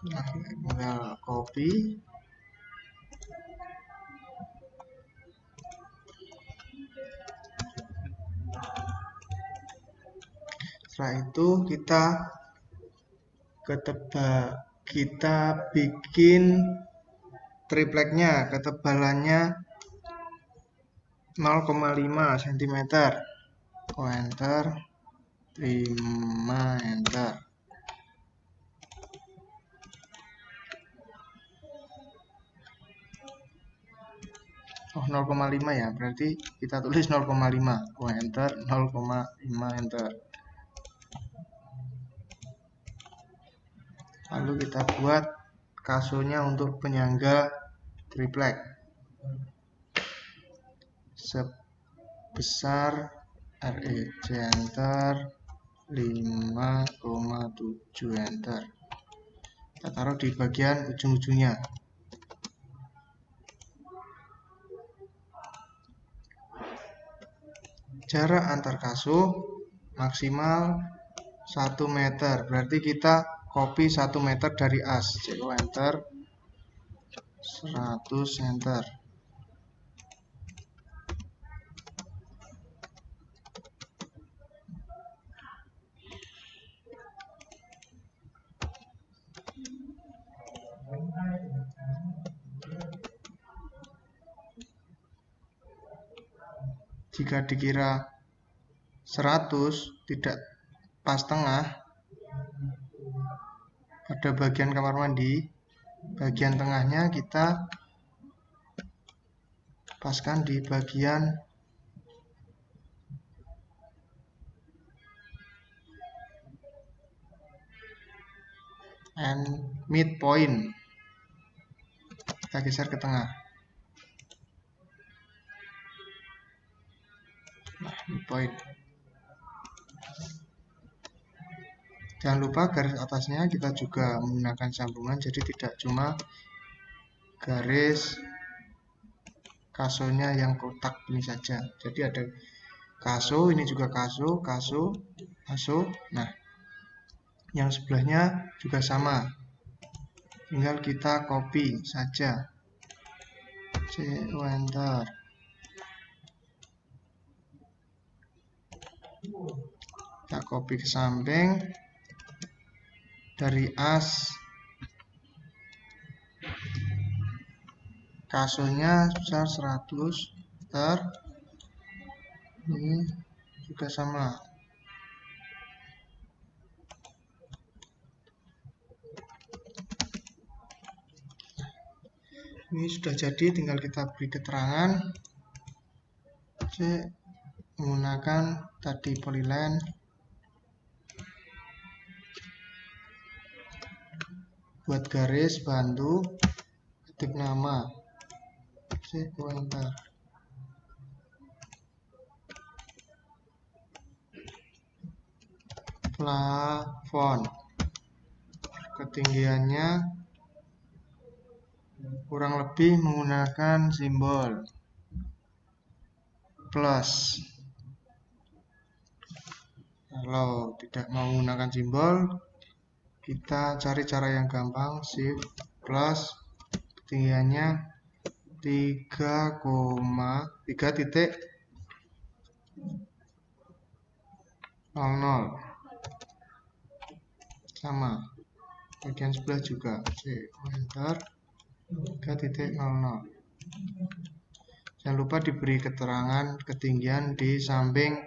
Nah, tinggal copy. Setelah itu kita bikin tripleknya, ketebalannya 0,5 cm. Enter 5 enter. Oh, 0,5 ya, berarti kita tulis 0,5. Enter 0,5 enter. Lalu kita buat kasusnya untuk penyangga triplek sebesar REC enter 5,7 enter. Kita taruh di bagian ujung-ujungnya. Jarak antar kasur maksimal 1 meter. Berarti kita copy 1 meter dari as. Enter 100 enter. Jika dikira 100 tidak pas tengah pada bagian kamar mandi, bagian tengahnya kita paskan di bagian and midpoint. Kita geser ke tengah. Nah, midpoint. Jangan lupa garis atasnya kita juga menggunakan sambungan, jadi tidak cuma garis kasonya yang kotak ini saja. Jadi ada kaso, ini juga kaso, kaso, kaso. Nah, yang sebelahnya juga sama. Tinggal kita copy saja. Enter. Kita copy ke samping. Dari as kasonya besar 100 meter. Ini juga sama. Ini sudah jadi, tinggal kita beri keterangan. Menggunakan tadi polyline. Buat garis, bantu ketik nama. Enter. Plafon. Ketinggiannya kurang lebih menggunakan simbol plus. Kalau tidak mau menggunakan simbol, kita cari cara yang gampang. Shift plus, ketinggiannya 3,3.00 sama. Bagian sebelah juga. Enter. 3.00. Jangan lupa diberi keterangan ketinggian di samping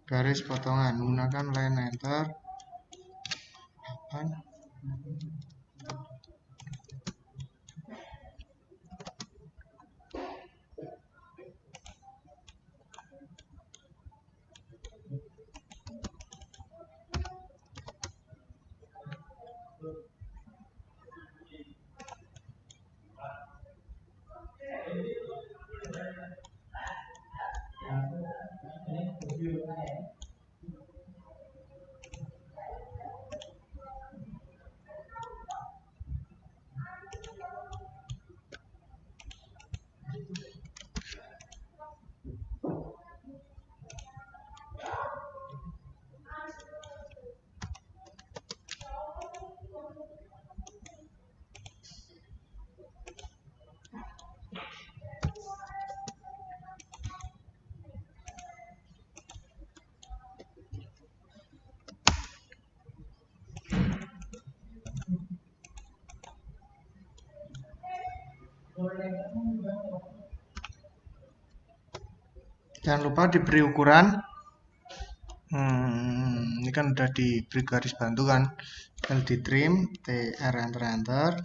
garis potongan. Menggunakan line enter. Jangan lupa diberi ukuran. Ini kan udah diberi garis bantu kan, tinggal di trim, tr enter.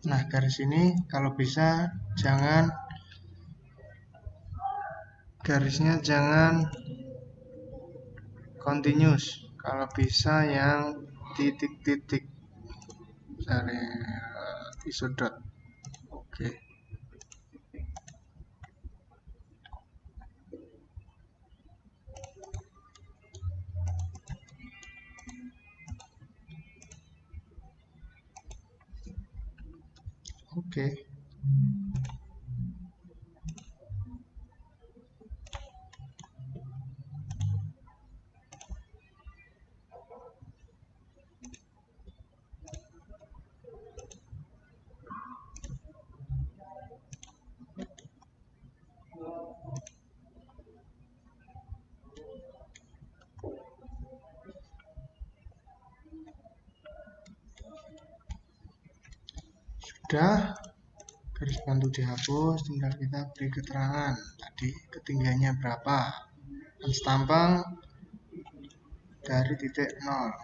Nah, garis ini kalau bisa garisnya jangan continuous, kalau bisa yang titik-titik, misalnya isodot. Oke. Oke. Sudah, garis bantu dihapus, tinggal kita beri keterangan tadi ketinggiannya berapa, dan tampang dari titik 0.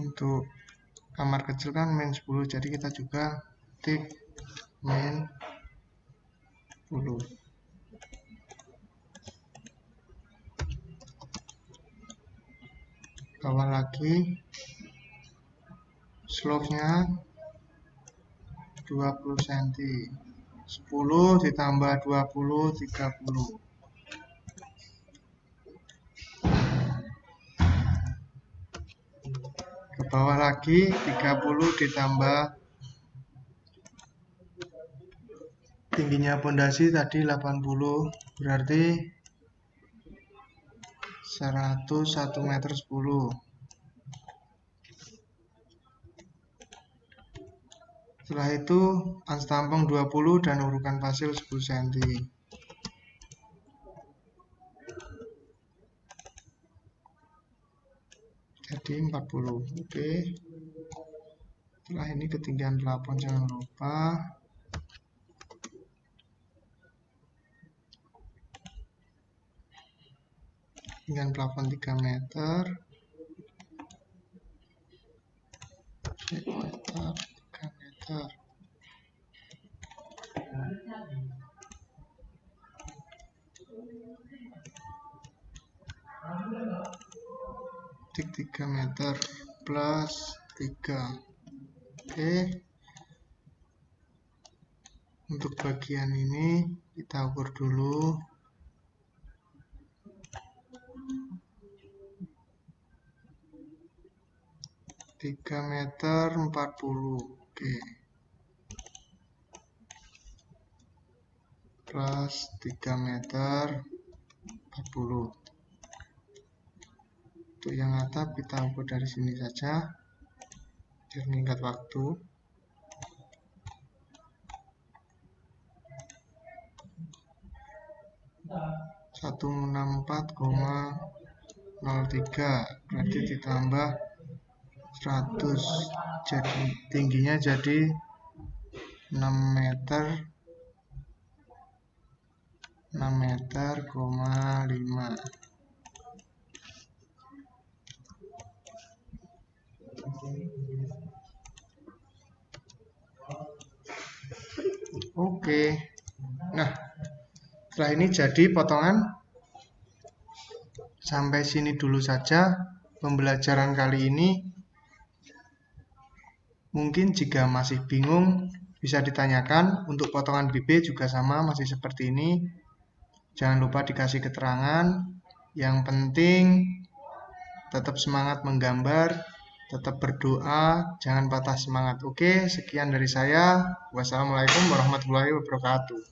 Untuk kamar kecil kan min 10, jadi kita juga tik min 10. Bawah lagi, slope-nya 20 cm. 10 ditambah 20, 30. Ke bawah lagi, 30 ditambah tingginya pondasi tadi 80, berarti 101 meter 10. Setelah itu ans tampung 20 dan urukan pasil 10 cm. Jadi 40. Oke. Setelah ini ketinggian plafon jangan lupa. Ketinggian plafon 3 meter. 3 meter. Tik 3 meter plus 3. Oke. Untuk bagian ini kita ukur dulu. 3 meter 40. Oke. Plus 3 meter 40. Untuk yang atap kita ukur dari sini saja biar meningkat waktu. 164,03 berarti ditambah 100, jadi tingginya jadi 6 meter 5. Oke. Nah, setelah ini jadi potongan. Sampai sini dulu saja pembelajaran kali ini. Mungkin jika masih bingung bisa ditanyakan. Untuk potongan BB juga sama, masih seperti ini. Jangan lupa dikasih keterangan. Yang penting tetap semangat menggambar, tetap berdoa, jangan patah semangat. Oke, sekian dari saya. Wassalamualaikum warahmatullahi wabarakatuh.